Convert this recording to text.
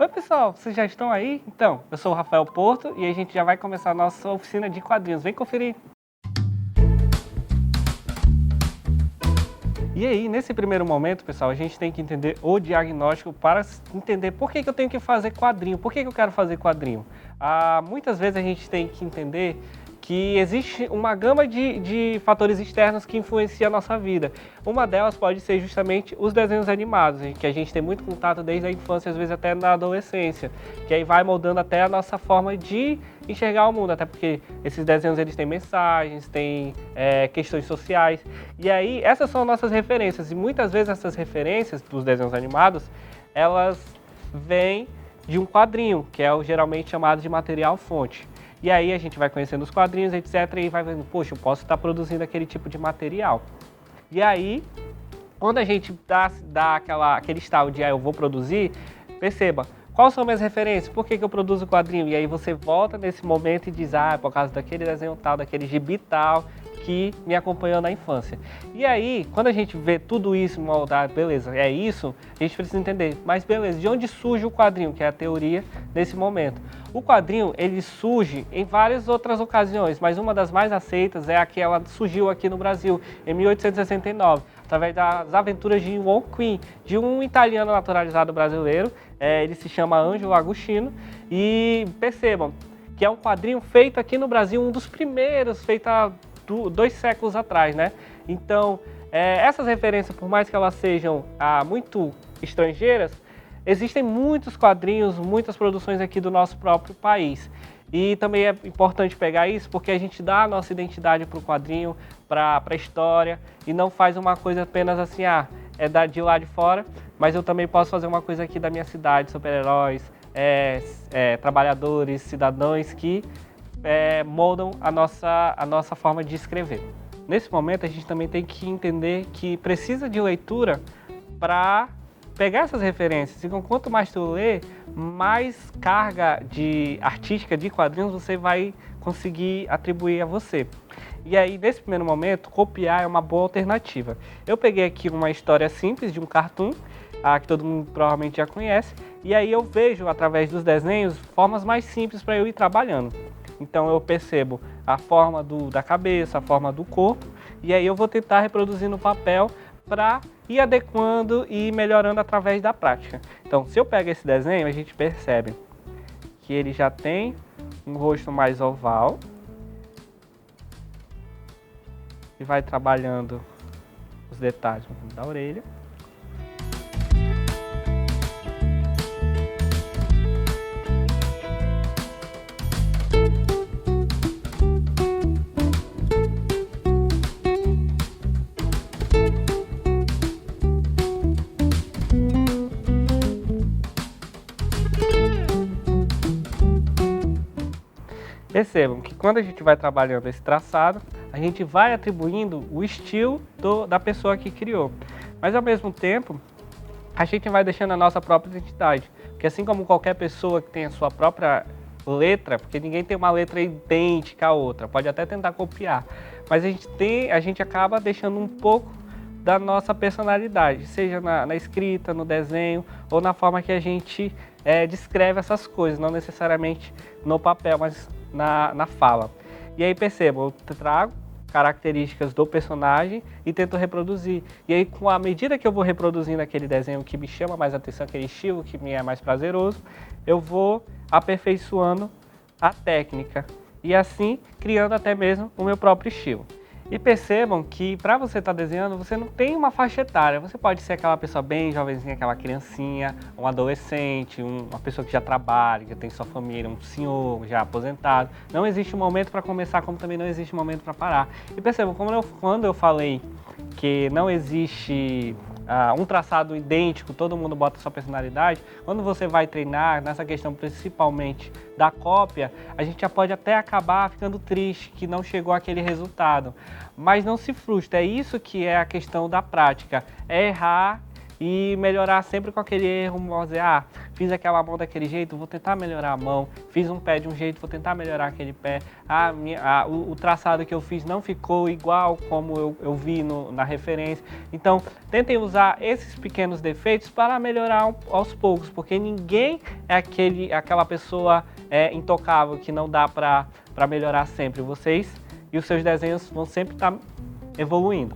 Oi pessoal, vocês já estão aí? Então, eu sou o Rafael Porto e a gente já vai começar a nossa oficina de quadrinhos. Vem conferir! E aí, nesse primeiro momento, pessoal, a gente tem que entender o diagnóstico para entender por que eu tenho que fazer quadrinho, por que eu quero fazer quadrinho. Muitas vezes a gente tem que entender que existe uma gama de fatores externos que influenciam a nossa vida. Uma delas pode ser justamente os desenhos animados, que a gente tem muito contato desde a infância, às vezes até na adolescência, que aí vai moldando até a nossa forma de enxergar o mundo, até porque esses desenhos eles têm mensagens, têm questões sociais, e aí essas são nossas referências, e muitas vezes essas referências dos desenhos animados, elas vêm de um quadrinho, que é o geralmente chamado de material fonte. E aí a gente vai conhecendo os quadrinhos, etc, e vai vendo, poxa, eu posso estar produzindo aquele tipo de material. E aí, quando a gente dá aquele estalo de eu vou produzir, perceba, quais são minhas referências? Por que eu produzo quadrinho? E aí você volta nesse momento e diz, é por causa daquele desenho tal, daquele gibi tal, que me acompanhou na infância. E aí, quando a gente vê tudo isso moldado, beleza, é isso, a gente precisa entender, mas beleza, de onde surge o quadrinho, que é a teoria nesse momento? O quadrinho, ele surge em várias outras ocasiões, mas uma das mais aceitas é a que ela surgiu aqui no Brasil, em 1869, através das aventuras de Wong Queen, de um italiano naturalizado brasileiro, ele se chama Ângelo Agostino, e percebam que é um quadrinho feito aqui no Brasil, um dos primeiros, feito há 2 séculos atrás, né? Então, essas referências, por mais que elas sejam muito estrangeiras, existem muitos quadrinhos, muitas produções aqui do nosso próprio país. E também é importante pegar isso porque a gente dá a nossa identidade para o quadrinho, para a história, e não faz uma coisa apenas assim, é de lá de fora, mas eu também posso fazer uma coisa aqui da minha cidade, super-heróis, trabalhadores, cidadãos que moldam a nossa forma de escrever. Nesse momento a gente também tem que entender que precisa de leitura para pegar essas referências. Então, quanto mais tu lê, mais carga artística de quadrinhos você vai conseguir atribuir a você. E aí, nesse primeiro momento, copiar é uma boa alternativa. Eu peguei aqui uma história simples de um cartoon, que todo mundo provavelmente já conhece, e aí eu vejo, através dos desenhos, formas mais simples para eu ir trabalhando. Então eu percebo a forma da cabeça, a forma do corpo, e aí eu vou tentar reproduzir no papel para ir adequando e melhorando através da prática. Então, se eu pego esse desenho, a gente percebe que ele já tem um rosto mais oval e vai trabalhando os detalhes da orelha. Percebam que quando a gente vai trabalhando esse traçado, a gente vai atribuindo o estilo da pessoa que criou. Mas ao mesmo tempo, a gente vai deixando a nossa própria identidade. Porque assim como qualquer pessoa que tem a sua própria letra, porque ninguém tem uma letra idêntica à outra, pode até tentar copiar, mas a gente acaba deixando um pouco da nossa personalidade, seja na escrita, no desenho ou na forma que a gente descreve essas coisas, não necessariamente no papel, mas na fala. E aí percebam, eu trago características do personagem e tento reproduzir. E aí, com a medida que eu vou reproduzindo aquele desenho que me chama mais atenção, aquele estilo que me é mais prazeroso, eu vou aperfeiçoando a técnica e assim criando até mesmo o meu próprio estilo. E percebam que para você estar desenhando, você não tem uma faixa etária. Você pode ser aquela pessoa bem jovenzinha, aquela criancinha, um adolescente, uma pessoa que já trabalha, que tem sua família, um senhor já aposentado. Não existe um momento para começar, como também não existe um momento para parar. E percebam, quando eu falei que não existe um traçado idêntico, todo mundo bota sua personalidade, quando você vai treinar, nessa questão principalmente da cópia, a gente já pode até acabar ficando triste que não chegou àquele resultado. Mas não se frustre, é isso que é a questão da prática, é errar e melhorar sempre com aquele erro, vamos dizer, fiz aquela mão daquele jeito, vou tentar melhorar a mão, fiz um pé de um jeito, vou tentar melhorar aquele pé, o traçado que eu fiz não ficou igual como eu vi na referência. Então, tentem usar esses pequenos defeitos para melhorar aos poucos, porque ninguém é aquela pessoa intocável que não dá para melhorar sempre. Vocês e os seus desenhos vão sempre estar evoluindo.